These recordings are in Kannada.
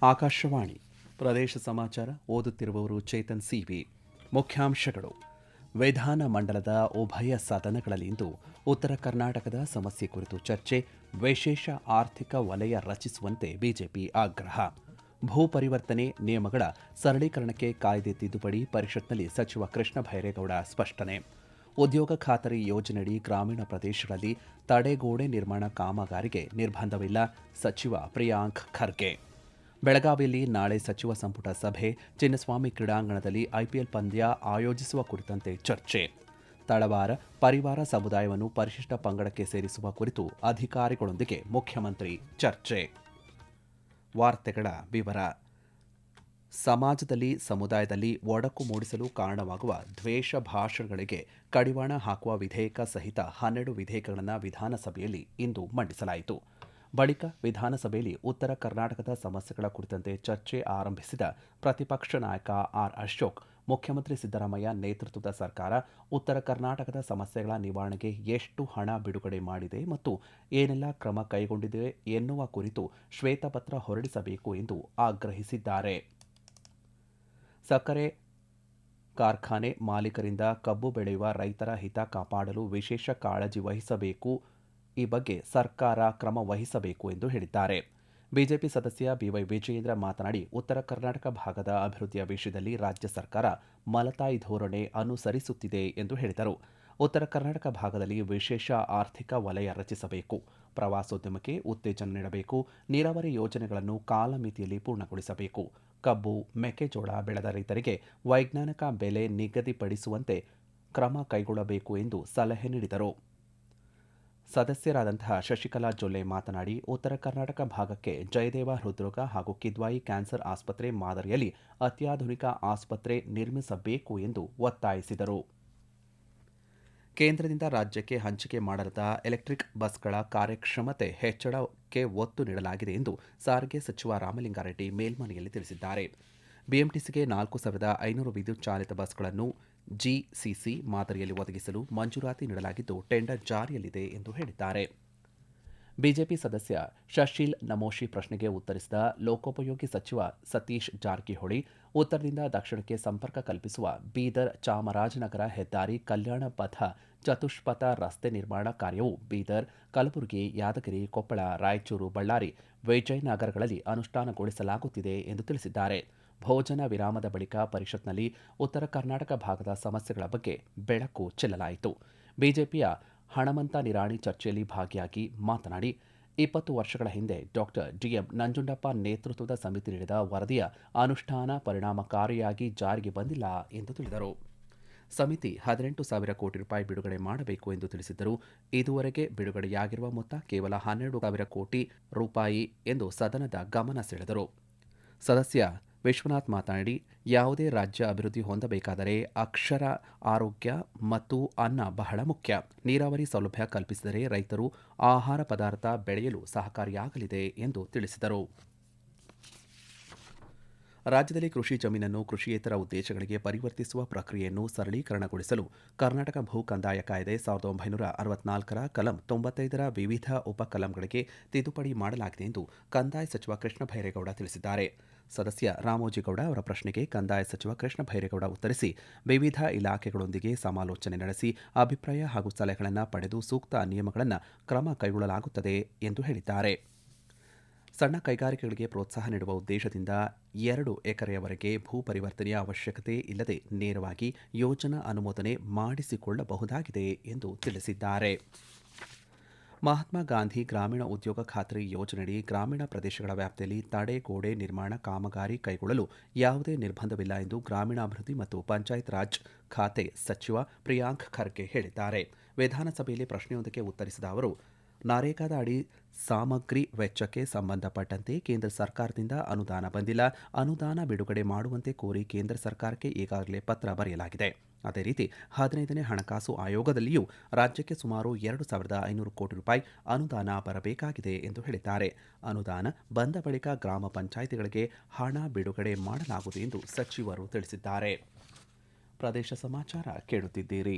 ಆಕಾಶವಾಣಿ ಪ್ರದೇಶ ಸಮಾಚಾರ ಓದುತ್ತಿರುವವರು ಚೇತನ್ ಸಿವಿ. ಮುಖ್ಯಾಂಶಗಳು: ವಿಧಾನ ಮಂಡಲದ ಉಭಯ ಸದನಗಳಲ್ಲಿಂದು ಉತ್ತರ ಕರ್ನಾಟಕದ ಸಮಸ್ಯೆ ಕುರಿತು ಚರ್ಚೆ, ವಿಶೇಷ ಆರ್ಥಿಕ ವಲಯ ರಚಿಸುವಂತೆ ಬಿಜೆಪಿ ಆಗ್ರಹ. ಭೂ ಪರಿವರ್ತನೆ ನಿಯಮಗಳ ಸರಳೀಕರಣಕ್ಕೆ ಕಾಯ್ದೆ ತಿದ್ದುಪಡಿ, ಪರಿಷತ್ನಲ್ಲಿ ಸಚಿವ ಕೃಷ್ಣ ಬೈರೇಗೌಡ ಸ್ಪಷ್ಟನೆ. ಉದ್ಯೋಗ ಖಾತರಿ ಯೋಜನೆಯಡಿ ಗ್ರಾಮೀಣ ಪ್ರದೇಶಗಳಲ್ಲಿ ತಡೆಗೋಡೆ ನಿರ್ಮಾಣ ಕಾಮಗಾರಿಗೆ ನಿರ್ಬಂಧವಿಲ್ಲ, ಸಚಿವ ಪ್ರಿಯಾಂಕ್ ಖರ್ಗೆ. ಬೆಳಗಾವಿಯಲ್ಲಿ ನಾಳೆ ಸಚಿವ ಸಂಪುಟ ಸಭೆ, ಚಿನ್ನಸ್ವಾಮಿ ಕ್ರೀಡಾಂಗಣದಲ್ಲಿ ಐಪಿಎಲ್ ಪಂದ್ಯ ಆಯೋಜಿಸುವ ಕುರಿತಂತೆ ಚರ್ಚೆ. ತಳವಾರ ಪರಿವಾರ ಸಮುದಾಯವನ್ನು ಪರಿಶಿಷ್ಟ ಪಂಗಡಕ್ಕೆ ಸೇರಿಸುವ ಕುರಿತು ಅಧಿಕಾರಿಗಳೊಂದಿಗೆ ಮುಖ್ಯಮಂತ್ರಿ ಚರ್ಚೆ. ವಾರ್ತೆಗಳ ವಿವರ. ಸಮಾಜದಲ್ಲಿ, ಸಮುದಾಯದಲ್ಲಿ ಒಡಕು ಮೂಡಿಸಲು ಕಾರಣವಾಗುವ ದ್ವೇಷ ಭಾಷಣಗಳಿಗೆ ಕಡಿವಾಣ ಹಾಕುವ ವಿಧೇಯಕ ಸಹಿತ 12 ವಿಧೇಯಕಗಳನ್ನು ವಿಧಾನಸಭೆಯಲ್ಲಿ ಇಂದು ಮಂಡಿಸಲಾಯಿತು. ಬಳಿಕ ವಿಧಾನಸಭೆಯಲ್ಲಿ ಉತ್ತರ ಕರ್ನಾಟಕದ ಸಮಸ್ಯೆಗಳ ಕುರಿತಂತೆ ಚರ್ಚೆ ಆರಂಭಿಸಿದ ಪ್ರತಿಪಕ್ಷ ನಾಯಕ ಆರ್ ಅಶೋಕ್, ಮುಖ್ಯಮಂತ್ರಿ ಸಿದ್ದರಾಮಯ್ಯ ನೇತೃತ್ವದ ಸರ್ಕಾರ ಉತ್ತರ ಕರ್ನಾಟಕದ ಸಮಸ್ಯೆಗಳ ನಿವಾರಣೆಗೆ ಎಷ್ಟು ಹಣ ಬಿಡುಗಡೆ ಮಾಡಿದೆ ಮತ್ತು ಏನೆಲ್ಲ ಕ್ರಮ ಕೈಗೊಂಡಿದೆ ಎನ್ನುವ ಕುರಿತು ಶ್ವೇತಪತ್ರ ಹೊರಡಿಸಬೇಕು ಎಂದು ಆಗ್ರಹಿಸಿದ್ದಾರೆ. ಸಕ್ಕರೆ ಕಾರ್ಖಾನೆ ಮಾಲೀಕರಿಂದ ಕಬ್ಬು ಬೆಳೆಯುವ ರೈತರ ಹಿತ ಕಾಪಾಡಲು ವಿಶೇಷ ಕಾಳಜಿ ವಹಿಸಬೇಕು, ಈ ಬಗ್ಗೆ ಸರ್ಕಾರ ಕ್ರಮ ವಹಿಸಬೇಕು ಎಂದು ಹೇಳಿದ್ದಾರೆ. ಬಿಜೆಪಿ ಸದಸ್ಯ ಬಿವೈ ವಿಜಯೇಂದ್ರ ಮಾತನಾಡಿ, ಉತ್ತರ ಕರ್ನಾಟಕ ಭಾಗದ ಅಭಿವೃದ್ಧಿಯ ವಿಷಯದಲ್ಲಿ ರಾಜ್ಯ ಸರ್ಕಾರ ಮಲತಾಯಿ ಧೋರಣೆ ಅನುಸರಿಸುತ್ತಿದೆ ಎಂದು ಹೇಳಿದರು. ಉತ್ತರ ಕರ್ನಾಟಕ ಭಾಗದಲ್ಲಿ ವಿಶೇಷ ಆರ್ಥಿಕ ವಲಯ ರಚಿಸಬೇಕು, ಪ್ರವಾಸೋದ್ಯಮಕ್ಕೆ ಉತ್ತೇಜನ ನೀಡಬೇಕು, ನೀರಾವರಿ ಯೋಜನೆಗಳನ್ನು ಕಾಲಮಿತಿಯಲ್ಲಿ ಪೂರ್ಣಗೊಳಿಸಬೇಕು, ಕಬ್ಬು, ಮೆಕ್ಕೆಜೋಳ ಬೆಳೆದ ರೈತರಿಗೆ ವೈಜ್ಞಾನಿಕ ಬೆಲೆ ನಿಗದಿಪಡಿಸುವಂತೆ ಕ್ರಮ ಕೈಗೊಳ್ಳಬೇಕು ಎಂದು ಸಲಹೆ ನೀಡಿದರು. ಸದಸ್ಯರಾದಂತಹ ಶಶಿಕಲಾ ಜೊಲ್ಲೆ ಮಾತನಾಡಿ, ಉತ್ತರ ಕರ್ನಾಟಕ ಭಾಗಕ್ಕೆ ಜಯದೇವ ಹೃದ್ರೋಗ ಹಾಗೂ ಕಿದ್ವಾಯಿ ಕ್ಯಾನ್ಸರ್ ಆಸ್ಪತ್ರೆ ಮಾದರಿಯಲ್ಲಿ ಅತ್ಯಾಧುನಿಕ ಆಸ್ಪತ್ರೆ ನಿರ್ಮಿಸಬೇಕು ಎಂದು ಒತ್ತಾಯಿಸಿದರು. ಕೇಂದ್ರದಿಂದ ರಾಜ್ಯಕ್ಕೆ ಹಂಚಿಕೆ ಮಾಡಲಾದ ಎಲೆಕ್ಟ್ರಿಕ್ ಬಸ್ಗಳ ಕಾರ್ಯಕ್ಷಮತೆ ಹೆಚ್ಚಳಕ್ಕೆ ಒತ್ತು ನೀಡಲಾಗಿದೆ ಎಂದು ಸಾರಿಗೆ ಸಚಿವ ರಾಮಲಿಂಗಾರೆಡ್ಡಿ ಮೇಲ್ಮನೆಯಲ್ಲಿ ತಿಳಿಸಿದ್ದಾರೆ. ಬಿಎಂಟಿಸಿಗೆ 4500 ವಿದ್ಯುತ್ ಚಾಲಿತ ಬಸ್ಗಳನ್ನು ಜಿಸಿಸಿ ಮಾದರಿಯಲ್ಲಿ ಒದಗಿಸಲು ಮಂಜೂರಾತಿ ನೀಡಲಾಗಿದ್ದು, ಟೆಂಡರ್ ಜಾರಿಯಲ್ಲಿದೆ ಎಂದು ಹೇಳಿದ್ದಾರೆ. ಬಿಜೆಪಿ ಸದಸ್ಯ ಶಶೀಲ್ ನಮೋಶಿ ಪ್ರಶ್ನೆಗೆ ಉತ್ತರಿಸಿದ ಲೋಕೋಪಯೋಗಿ ಸಚಿವ ಸತೀಶ್ ಜಾರಕಿಹೊಳಿ, ಉತ್ತರದಿಂದ ದಕ್ಷಿಣಕ್ಕೆ ಸಂಪರ್ಕ ಕಲ್ಪಿಸುವ ಬೀದರ್ ಚಾಮರಾಜನಗರ ಹೆದ್ದಾರಿ ಕಲ್ಯಾಣ ಪಥ ಚತುಷ್ಪಥ ರಸ್ತೆ ನಿರ್ಮಾಣ ಕಾರ್ಯವು ಬೀದರ್, ಕಲಬುರಗಿ, ಯಾದಗಿರಿ, ಕೊಪ್ಪಳ, ರಾಯಚೂರು, ಬಳ್ಳಾರಿ, ವಿಜಯನಗರಗಳಲ್ಲಿ ಅನುಷ್ಠಾನಗೊಳಿಸಲಾಗುತ್ತಿದೆ ಎಂದು ತಿಳಿಸಿದ್ದಾರೆ. ಭೋಜನ ವಿರಾಮದ ಬಳಿಕ ಪರಿಷತ್ನಲ್ಲಿ ಉತ್ತರ ಕರ್ನಾಟಕ ಭಾಗದ ಸಮಸ್ಯೆಗಳ ಬಗ್ಗೆ ಬೆಳಕು ಚೆಲ್ಲಲಾಯಿತು. ಬಿಜೆಪಿಯ ಹಣಮಂತ ನಿರಾಣಿ ಚರ್ಚೆಯಲ್ಲಿ ಭಾಗಿಯಾಗಿ ಮಾತನಾಡಿ, 20 ವರ್ಷಗಳ ಹಿಂದೆ ಡಾಕ್ಟರ್ ಡಿಎಂ ನಂಜುಂಡಪ್ಪ ನೇತೃತ್ವದ ಸಮಿತಿ ನೀಡಿದ ವರದಿಯ ಅನುಷ್ಠಾನ ಪರಿಣಾಮಕಾರಿಯಾಗಿ ಜಾರಿಗೆ ಬಂದಿಲ್ಲ ಎಂದು ತಿಳಿದರು. ಸಮಿತಿ 18,000 ಕೋಟಿ ರೂಪಾಯಿ ಬಿಡುಗಡೆ ಮಾಡಬೇಕು ಎಂದು ತಿಳಿಸಿದ್ದರು. ಇದುವರೆಗೆ ಬಿಡುಗಡೆಯಾಗಿರುವ ಮೊತ್ತ ಕೇವಲ 12,000 ಕೋಟಿ ರೂಪಾಯಿ ಎಂದು ಸದನದ ಗಮನ ಸೆಳೆದರು. ಸದಸ್ಯ ವಿಶ್ವನಾಥ್ ಮಾತನಾಡಿ, ಯಾವುದೇ ರಾಜ್ಯ ಅಭಿವೃದ್ಧಿ ಹೊಂದಬೇಕಾದರೆ ಅಕ್ಷರ, ಆರೋಗ್ಯ ಮತ್ತು ಅನ್ನ ಬಹಳ ಮುಖ್ಯ. ನೀರಾವರಿ ಸೌಲಭ್ಯ ಕಲ್ಪಿಸಿದರೆ ರೈತರು ಆಹಾರ ಪದಾರ್ಥ ಬೆಳೆಯಲು ಸಹಕಾರಿಯಾಗಲಿದೆ ಎಂದು ತಿಳಿಸಿದರು. ರಾಜ್ಯದಲ್ಲಿ ಕೃಷಿ ಜಮೀನನ್ನು ಕೃಷಿಯೇತರ ಉದ್ದೇಶಗಳಿಗೆ ಪರಿವರ್ತಿಸುವ ಪ್ರಕ್ರಿಯೆಯನ್ನು ಸರಳೀಕರಣಗೊಳಿಸಲು ಕರ್ನಾಟಕ ಭೂ ಕಂದಾಯ ಕಾಯ್ದೆ 1964ರ ಕಲಂ 95ರ ವಿವಿಧ ಉಪಕಲಂಗಳಿಗೆ ತಿದ್ದುಪಡಿ ಮಾಡಲಾಗಿದೆ ಎಂದು ಕಂದಾಯ ಸಚಿವ ಕೃಷ್ಣ ಬೈರೇಗೌಡ ತಿಳಿಸಿದ್ದಾರೆ. ಸದಸ್ಯ ರಾಮೋಜಿಗೌಡ ಅವರ ಪ್ರಶ್ನೆಗೆ ಕಂದಾಯ ಸಚಿವ ಕೃಷ್ಣ ಬೈರೇಗೌಡ ಉತ್ತರಿಸಿ, ವಿವಿಧ ಇಲಾಖೆಗಳೊಂದಿಗೆ ಸಮಾಲೋಚನೆ ನಡೆಸಿ ಅಭಿಪ್ರಾಯ ಹಾಗೂ ಸಲಹೆಗಳನ್ನು ಪಡೆದು ಸೂಕ್ತ ನಿಯಮಗಳನ್ನು ಕ್ರಮ ಕೈಗೊಳ್ಳಲಾಗುತ್ತದೆ ಎಂದು ಹೇಳಿದ್ದಾರೆ. ಸಣ್ಣ ಕೈಗಾರಿಕೆಗಳಿಗೆ ಪ್ರೋತ್ಸಾಹ ನೀಡುವ ಉದ್ದೇಶದಿಂದ 2 ಎಕರೆಯವರೆಗೆ ಭೂ ಪರಿವರ್ತನೆಯ ಅವಶ್ಯಕತೆ ಇಲ್ಲದೆ ನೇರವಾಗಿ ಯೋಜನಾ ಅನುಮೋದನೆ ಮಾಡಿಸಿಕೊಳ್ಳಬಹುದಾಗಿದೆ ಎಂದು ತಿಳಿಸಿದ್ದಾರೆ. ಮಹಾತ್ಮ ಗಾಂಧಿ ಗ್ರಾಮೀಣ ಉದ್ಯೋಗ ಖಾತರಿ ಯೋಜನೆಯಡಿ ಗ್ರಾಮೀಣ ಪ್ರದೇಶಗಳ ವ್ಯಾಪ್ತಿಯಲ್ಲಿ ತಡೆಗೋಡೆ ನಿರ್ಮಾಣ ಕಾಮಗಾರಿ ಕೈಗೊಳ್ಳಲು ಯಾವುದೇ ನಿರ್ಬಂಧವಿಲ್ಲ ಎಂದು ಗ್ರಾಮೀಣಾಭಿವೃದ್ಧಿ ಮತ್ತು ಪಂಚಾಯತ್ ರಾಜ್ ಖಾತೆ ಸಚಿವ ಪ್ರಿಯಾಂಕ್ ಖರ್ಗೆ ಹೇಳಿದ್ದಾರೆ. ವಿಧಾನಸಭೆಯಲ್ಲಿ ಪ್ರಶ್ನೆಯೊಂದಕ್ಕೆ ಉತ್ತರಿಸಿದ ಅವರು, ನರೇಗಾದ ಅಡಿ ಸಾಮಗ್ರಿ ವೆಚ್ಚಕ್ಕೆ ಸಂಬಂಧಪಟ್ಟಂತೆ ಕೇಂದ್ರ ಸರ್ಕಾರದಿಂದ ಅನುದಾನ ಬಂದಿಲ್ಲ. ಅನುದಾನ ಬಿಡುಗಡೆ ಮಾಡುವಂತೆ ಕೋರಿ ಕೇಂದ್ರ ಸರ್ಕಾರಕ್ಕೆ ಈಗಾಗಲೇ ಪತ್ರ ಬರೆಯಲಾಗಿದೆ. ಅದೇ ರೀತಿ 15ನೇ ಹಣಕಾಸು ಆಯೋಗದಲ್ಲಿಯೂ ರಾಜ್ಯಕ್ಕೆ ಸುಮಾರು 2,500 ಕೋಟಿ ರೂಪಾಯಿ ಅನುದಾನ ಬರಬೇಕಾಗಿದೆ ಎಂದು ಹೇಳಿದ್ದಾರೆ. ಅನುದಾನ ಬಂದ ಬಳಿಕ ಗ್ರಾಮ ಪಂಚಾಯಿತಿಗಳಿಗೆ ಹಣ ಬಿಡುಗಡೆ ಮಾಡಲಾಗುವುದು ಎಂದು ಸಚಿವರು ತಿಳಿಸಿದ್ದಾರೆ. ಪ್ರದೇಶ ಸಮಾಚಾರ ಕೇಳುತ್ತಿದ್ದೀರಿ.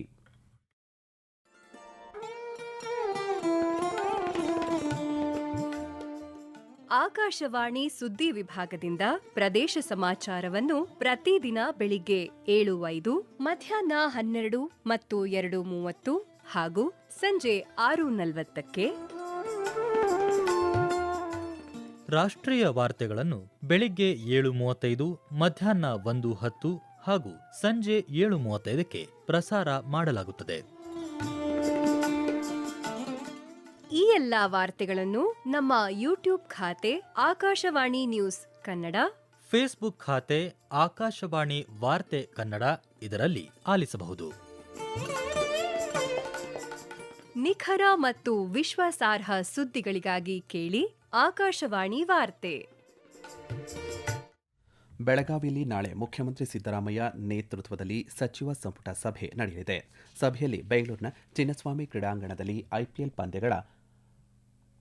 ಆಕಾಶವಾಣಿ ಸುದ್ದಿ ವಿಭಾಗದಿಂದ ಪ್ರದೇಶ ಸಮಾಚಾರವನ್ನು ಪ್ರತಿದಿನ ಬೆಳಿಗ್ಗೆ 7:05, ಮಧ್ಯಾಹ್ನ 12 ಮತ್ತು 2:30 ಹಾಗೂ ಸಂಜೆ 6:40ಕ್ಕೆ. ರಾಷ್ಟ್ರೀಯ ವಾರ್ತೆಗಳನ್ನು ಬೆಳಿಗ್ಗೆ 7:35, ಮಧ್ಯಾಹ್ನ 1:10 ಹಾಗೂ ಸಂಜೆ 7:35ಕ್ಕೆ ಪ್ರಸಾರ ಮಾಡಲಾಗುತ್ತದೆ. ಈ ಎಲ್ಲಾ ವಾರ್ತೆಗಳನ್ನು ನಮ್ಮ ಯೂಟ್ಯೂಬ್ ಖಾತೆ ಆಕಾಶವಾಣಿ ನ್ಯೂಸ್ ಕನ್ನಡ, ಫೇಸ್ಬುಕ್ ಖಾತೆ ಆಕಾಶವಾಣಿ ವಾರ್ತೆ ಕನ್ನಡ ಇದರಲ್ಲಿ ಆಲಿಸಬಹುದು. ನಿಖರ ಮತ್ತು ವಿಶ್ವಾಸಾರ್ಹ ಸುದ್ದಿಗಳಿಗಾಗಿ ಕೇಳಿ ಆಕಾಶವಾಣಿ ವಾರ್ತೆ. ಬೆಳಗಾವಿಯಲ್ಲಿ ನಾಳೆ ಮುಖ್ಯಮಂತ್ರಿ ಸಿದ್ದರಾಮಯ್ಯ ನೇತೃತ್ವದಲ್ಲಿ ಸಚಿವ ಸಂಪುಟ ಸಭೆ ನಡೆಯಲಿದೆ. ಸಭೆಯಲ್ಲಿ ಬೆಂಗಳೂರಿನ ಚಿನ್ನಸ್ವಾಮಿ ಕ್ರೀಡಾಂಗಣದಲ್ಲಿ ಐಪಿಎಲ್ ಪಂದ್ಯಗಳ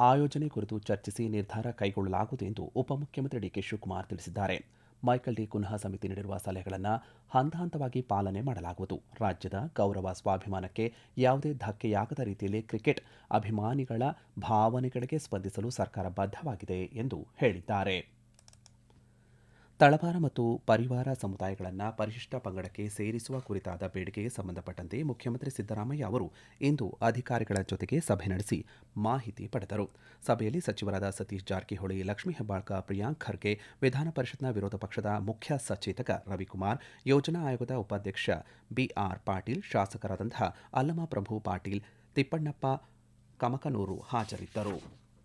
ಆಯೋಜನೆ ಕುರಿತು ಚರ್ಚಿಸಿ ನಿರ್ಧಾರ ಕೈಗೊಳ್ಳಲಾಗುವುದು ಎಂದು ಉಪಮುಖ್ಯಮಂತ್ರಿ ಡಿಕೆ ಶಿವಕುಮಾರ್ ತಿಳಿಸಿದ್ದಾರೆ. ಮೈಕಲ್ ಡಿ ಕುನ್ಹಾ ಸಮಿತಿ ನೀಡಿರುವ ಸಲಹೆಗಳನ್ನು ಹಂತ ಹಂತವಾಗಿ ಪಾಲನೆ ಮಾಡಲಾಗುವುದು. ರಾಜ್ಯದ ಗೌರವ ಸ್ವಾಭಿಮಾನಕ್ಕೆ ಯಾವುದೇ ಧಕ್ಕೆಯಾಗದ ರೀತಿಯಲ್ಲಿ ಕ್ರಿಕೆಟ್ ಅಭಿಮಾನಿಗಳ ಭಾವನೆಗಳಿಗೆ ಸ್ಪಂದಿಸಲು ಸರ್ಕಾರ ಬದ್ಧವಾಗಿದೆ ಎಂದು ಹೇಳಿದ್ದಾರೆ. ತಳವಾರ ಮತ್ತು ಪರಿವಾರ ಸಮುದಾಯಗಳನ್ನು ಪರಿಶಿಷ್ಟ ಪಂಗಡಕ್ಕೆ ಸೇರಿಸುವ ಕುರಿತಾದ ಬೇಡಿಕೆಗೆ ಸಂಬಂಧಪಟ್ಟಂತೆ ಮುಖ್ಯಮಂತ್ರಿ ಸಿದ್ದರಾಮಯ್ಯ ಅವರು ಇಂದು ಅಧಿಕಾರಿಗಳ ಜೊತೆಗೆ ಸಭೆ ನಡೆಸಿ ಮಾಹಿತಿ ಪಡೆದರು. ಸಭೆಯಲ್ಲಿ ಸಚಿವರಾದ ಸತೀಶ್ ಜಾರಕಿಹೊಳಿ, ಲಕ್ಷ್ಮೀ ಹೆಬ್ಬಾಳ್ಕರ್, ಪ್ರಿಯಾಂಕ್ ಖರ್ಗೆ, ವಿಧಾನ ಪರಿಷತ್ನ ವಿರೋಧ ಪಕ್ಷದ ಮುಖ್ಯ ಸಚೇತಕ ರವಿಕುಮಾರ್, ಯೋಜನಾ ಆಯೋಗದ ಉಪಾಧ್ಯಕ್ಷ ಬಿಆರ್ ಪಾಟೀಲ್, ಶಾಸಕರಾದಂತಹ ಅಲ್ಲಮ ಪ್ರಭು ಪಾಟೀಲ್, ತಿಪ್ಪಣ್ಣಪ್ಪ ಕಮಕನೂರು ಹಾಜರಿದ್ದರು.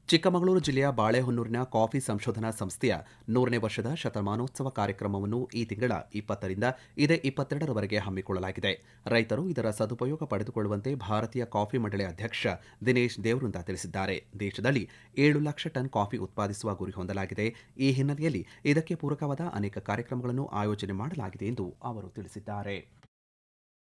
ಚಿಕ್ಕಮಗಳೂರು ಜಿಲ್ಲೆಯ ಬಾಳೆಹೊನ್ನೂರಿನ ಕಾಫಿ ಸಂಶೋಧನಾ ಸಂಸ್ಥೆಯ 100ನೇ ವರ್ಷದ ಶತಮಾನೋತ್ಸವ ಕಾರ್ಯಕ್ರಮವನ್ನು ಈ ತಿಂಗಳ 20ರಿಂದ ಇದೇ 22ರವರೆಗೆ ಹಮ್ಮಿಕೊಳ್ಳಲಾಗಿದೆ. ರೈತರು ಇದರ ಸದುಪಯೋಗ ಪಡೆದುಕೊಳ್ಳುವಂತೆ ಭಾರತೀಯ ಕಾಫಿ ಮಂಡಳಿ ಅಧ್ಯಕ್ಷ ದಿನೇಶ್ ದೇವೃಂದ ತಿಳಿಸಿದ್ದಾರೆ. ದೇಶದಲ್ಲಿ 7 ಲಕ್ಷ ಟನ್ ಕಾಫಿ ಉತ್ಪಾದಿಸುವ ಗುರಿ ಹೊಂದಲಾಗಿದೆ. ಈ ಹಿನ್ನೆಲೆಯಲ್ಲಿ ಇದಕ್ಕೆ ಪೂರಕವಾದ ಅನೇಕ ಕಾರ್ಯಕ್ರಮಗಳನ್ನು ಆಯೋಜನೆ ಮಾಡಲಾಗಿದೆ ಎಂದು ಅವರು ತಿಳಿಸಿದ್ದಾರೆ.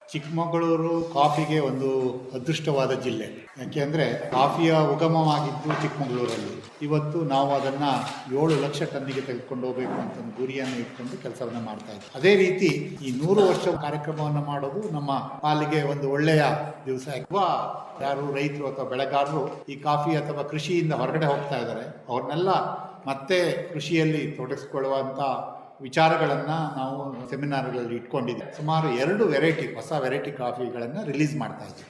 ಚಿಕ್ಕಮಗಳೂರು ಕಾಫಿಗೆ ಒಂದು ಅದೃಷ್ಟವಾದ ಜಿಲ್ಲೆ. ಯಾಕೆಂದರೆ ಕಾಫಿಯ ಉಗಮವಾಗಿದ್ದು ಚಿಕ್ಕಮಗಳೂರಲ್ಲಿ. ಇವತ್ತು ನಾವು ಅದನ್ನು 7 ಲಕ್ಷ ಟನ್ನಿಗೆ ತೆಗೆದುಕೊಂಡು ಹೋಗಬೇಕು ಅಂತ ಒಂದು ಗುರಿಯನ್ನು ಇಟ್ಕೊಂಡು ಕೆಲಸವನ್ನು ಮಾಡ್ತಾ ಇದ್ದೀವಿ. ಅದೇ ರೀತಿ ಈ 100 ವರ್ಷ ಕಾರ್ಯಕ್ರಮವನ್ನು ಮಾಡೋದು ನಮ್ಮ ಪಾಲಿಗೆ ಒಂದು ಒಳ್ಳೆಯ ದಿವಸ. ಯಾರು ರೈತರು ಅಥವಾ ಬೆಳೆಗಾರರು ಈ ಕಾಫಿ ಅಥವಾ ಕೃಷಿಯಿಂದ ಹೊರಗಡೆ ಹೋಗ್ತಾ ಇದ್ದಾರೆ, ಅವ್ರನ್ನೆಲ್ಲ ಮತ್ತೆ ಕೃಷಿಯಲ್ಲಿ ತೊಡಗಿಸ್ಕೊಳ್ಳುವಂಥ ವಿಚಾರಗಳನ್ನು ನಾವು ಸೆಮಿನಾರ್ಗಳಲ್ಲಿ ಇಟ್ಕೊಂಡಿದ್ದೀವಿ. ಸುಮಾರು 2 ಹೊಸ ವೆರೈಟಿ ಕಾಫಿಗಳನ್ನು ರಿಲೀಸ್ ಮಾಡ್ತಾ ಇದ್ದೀವಿ.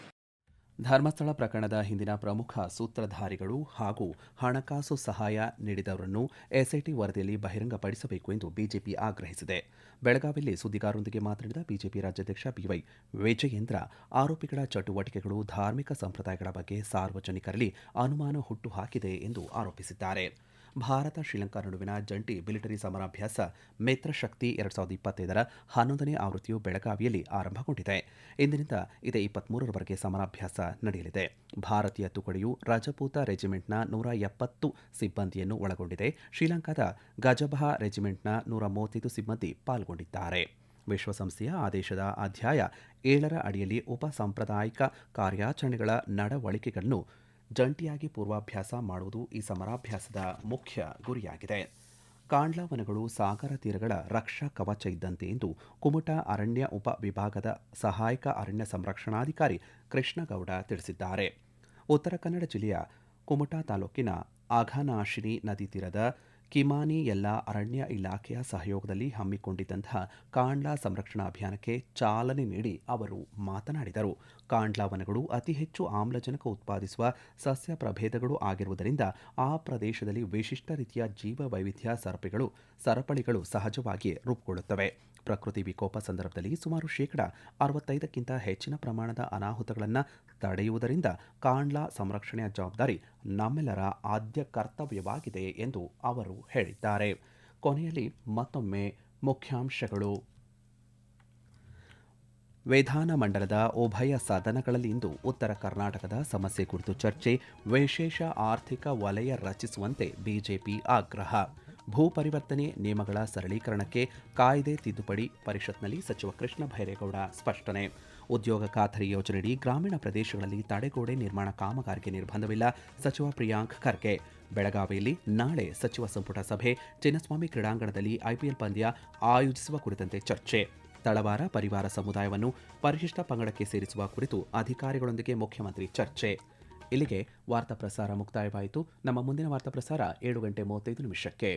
ಧರ್ಮಸ್ಥಳ ಪ್ರಕರಣದ ಹಿಂದಿನ ಪ್ರಮುಖ ಸೂತ್ರಧಾರಿಗಳು ಹಾಗೂ ಹಣಕಾಸು ಸಹಾಯ ನೀಡಿದವರನ್ನು ಎಸ್ಐಟಿ ವರದಿಯಲ್ಲಿ ಬಹಿರಂಗಪಡಿಸಬೇಕು ಎಂದು ಬಿಜೆಪಿ ಆಗ್ರಹಿಸಿದೆ. ಬೆಳಗಾವಿಯಲ್ಲಿ ಸುದ್ದಿಗಾರರೊಂದಿಗೆ ಮಾತನಾಡಿದ ಬಿಜೆಪಿ ರಾಜ್ಯಾಧ್ಯಕ್ಷ ಬಿವೈ ವಿಜಯೇಂದ್ರ, ಆರೋಪಿಗಳ ಚಟುವಟಿಕೆಗಳು ಧಾರ್ಮಿಕ ಸಂಪ್ರದಾಯಗಳ ಬಗ್ಗೆ ಸಾರ್ವಜನಿಕರಲ್ಲಿ ಅನುಮಾನ ಹುಟ್ಟುಹಾಕಿದೆ ಎಂದು ಆರೋಪಿಸಿದ್ದಾರೆ. ಭಾರತ ಶ್ರೀಲಂಕಾ ನಡುವಿನ ಜಂಟಿ ಮಿಲಿಟರಿ ಸಮರಾಭ್ಯಾಸ ಮಿತ್ರಶಕ್ತಿ 2025ರ 11ನೇ ಆವೃತ್ತಿಯು ಬೆಳಗಾವಿಯಲ್ಲಿ ಆರಂಭಗೊಂಡಿದೆ. ಇಂದಿನಿಂದ ಇದೇ 23ರವರೆಗೆ ಸಮರಾಭ್ಯಾಸ ನಡೆಯಲಿದೆ. ಭಾರತೀಯ ತುಕಡಿಯು ರಜಪೂತ ರೆಜಿಮೆಂಟ್ನ 170 ಸಿಬ್ಬಂದಿಯನ್ನು ಒಳಗೊಂಡಿದೆ. ಶ್ರೀಲಂಕಾದ ಗಜಬಹ ರೆಜಿಮೆಂಟ್ನ 135 ಸಿಬ್ಬಂದಿ ಪಾಲ್ಗೊಂಡಿದ್ದಾರೆ. ವಿಶ್ವಸಂಸ್ಥೆಯ ಆದೇಶದ ಅಧ್ಯಾಯ 7ರ ಅಡಿಯಲ್ಲಿ ಉಪ ಸಾಂಪ್ರದಾಯಿಕ ಕಾರ್ಯಾಚರಣೆಗಳ ನಡವಳಿಕೆಗಳನ್ನು ಜಂಟಿಯಾಗಿ ಪೂರ್ವಾಭ್ಯಾಸ ಮಾಡುವುದು ಈ ಸಮರಾಭ್ಯಾಸದ ಮುಖ್ಯ ಗುರಿಯಾಗಿದೆ. ಕಾಂಡ್ಲಾ ವನಗಳು ಸಾಗರ ತೀರಗಳ ರಕ್ಷಾ ಕವಚ ಇದ್ದಂತೆ ಎಂದು ಕುಮಟಾ ಅರಣ್ಯ ಉಪ ವಿಭಾಗದ ಸಹಾಯಕ ಅರಣ್ಯ ಸಂರಕ್ಷಣಾಧಿಕಾರಿ ಕೃಷ್ಣಗೌಡ ತಿಳಿಸಿದ್ದಾರೆ. ಉತ್ತರ ಕನ್ನಡ ಜಿಲ್ಲೆಯ ಕುಮಟಾ ತಾಲೂಕಿನ ಅಘನಾಶಿನಿ ನದಿ ತೀರದ ಕಿಮಾನಿಯೆಲ್ಲ ಅರಣ್ಯ ಇಲಾಖೆಯ ಸಹಯೋಗದಲ್ಲಿ ಹಮ್ಮಿಕೊಂಡಿದ್ದಂತಹ ಕಾಂಡ್ಲಾ ಸಂರಕ್ಷಣಾ ಅಭಿಯಾನಕ್ಕೆ ಚಾಲನೆ ನೀಡಿ ಅವರು ಮಾತನಾಡಿದರು. ಕಾಂಡ್ಲಾ ವನಗಳು ಅತಿ ಹೆಚ್ಚು ಆಮ್ಲಜನಕ ಉತ್ಪಾದಿಸುವ ಸಸ್ಯ ಪ್ರಭೇದಗಳು ಆಗಿರುವುದರಿಂದ ಆ ಪ್ರದೇಶದಲ್ಲಿ ವಿಶಿಷ್ಟ ರೀತಿಯ ಜೀವ ವೈವಿಧ್ಯ ಸರಪಳಿಗಳು ಸಹಜವಾಗಿ ರೂಪುಗೊಳ್ಳುತ್ತವೆ. ಪ್ರಕೃತಿ ವಿಕೋಪ ಸಂದರ್ಭದಲ್ಲಿ ಸುಮಾರು 65ಕ್ಕಿಂತ ಹೆಚ್ಚಿನ ಪ್ರಮಾಣದ ಅನಾಹುತಗಳನ್ನು ತಡೆಯುವುದರಿಂದ ಕಾಂಡ್ಲಾ ಸಂರಕ್ಷಣೆಯ ಜವಾಬ್ದಾರಿ ನಮ್ಮೆಲ್ಲರ ಆದ್ಯ ಕರ್ತವ್ಯವಾಗಿದೆ ಎಂದು ಅವರು ಹೇಳಿದ್ದಾರೆ. ಕೊನೆಯಲ್ಲಿ ಮತ್ತೊಮ್ಮೆ ಮುಖ್ಯಾಂಶಗಳು. ವಿಧಾನಮಂಡಲದ ಉಭಯ ಸದನಗಳಲ್ಲಿ ಇಂದು ಉತ್ತರ ಕರ್ನಾಟಕದ ಸಮಸ್ಯೆ ಕುರಿತು ಚರ್ಚೆ. ವಿಶೇಷ ಆರ್ಥಿಕ ವಲಯ ರಚಿಸುವಂತೆ ಬಿಜೆಪಿ ಆಗ್ರಹ. ಭೂ ಪರಿವರ್ತನೆ ನಿಯಮಗಳ ಸರಳೀಕರಣಕ್ಕೆ ಕಾಯ್ದೆ ತಿದ್ದುಪಡಿ ಪರಿಷತ್ನಲ್ಲಿ ಸಚಿವ ಕೃಷ್ಣ ಬೈರೇಗೌಡ ಸ್ಪಷ್ಟನೆ. ಉದ್ಯೋಗ ಖಾತರಿ ಯೋಜನೆಯಡಿ ಗ್ರಾಮೀಣ ಪ್ರದೇಶಗಳಲ್ಲಿ ತಡೆಗೋಡೆ ನಿರ್ಮಾಣ ಕಾಮಗಾರಿಗೆ ನಿರ್ಬಂಧವಿಲ್ಲ, ಸಚಿವ ಪ್ರಿಯಾಂಕ್ ಖರ್ಗೆ. ಬೆಳಗಾವಿಯಲ್ಲಿ ನಾಳೆ ಸಚಿವ ಸಂಪುಟ ಸಭೆ. ಚಿನ್ನಸ್ವಾಮಿ ಕ್ರೀಡಾಂಗಣದಲ್ಲಿ ಐಪಿಎಲ್ ಪಂದ್ಯ ಆಯೋಜಿಸುವ ಕುರಿತಂತೆ ಚರ್ಚೆ. ತಳವಾರ ಪರಿವಾರ ಸಮುದಾಯವನ್ನು ಪರಿಶಿಷ್ಟ ಪಂಗಡಕ್ಕೆ ಸೇರಿಸುವ ಕುರಿತು ಅಧಿಕಾರಿಗಳೊಂದಿಗೆ ಮುಖ್ಯಮಂತ್ರಿ ಚರ್ಚೆ. ಇಲ್ಲಿಗೆ ವಾರ್ತಾ ಪ್ರಸಾರ ಮುಕ್ತಾಯವಾಯಿತು. ನಮ್ಮ ಮುಂದಿನ ವಾರ್ತಾ ಪ್ರಸಾರ 7:35 ನಿಮಿಷಕ್ಕೆ.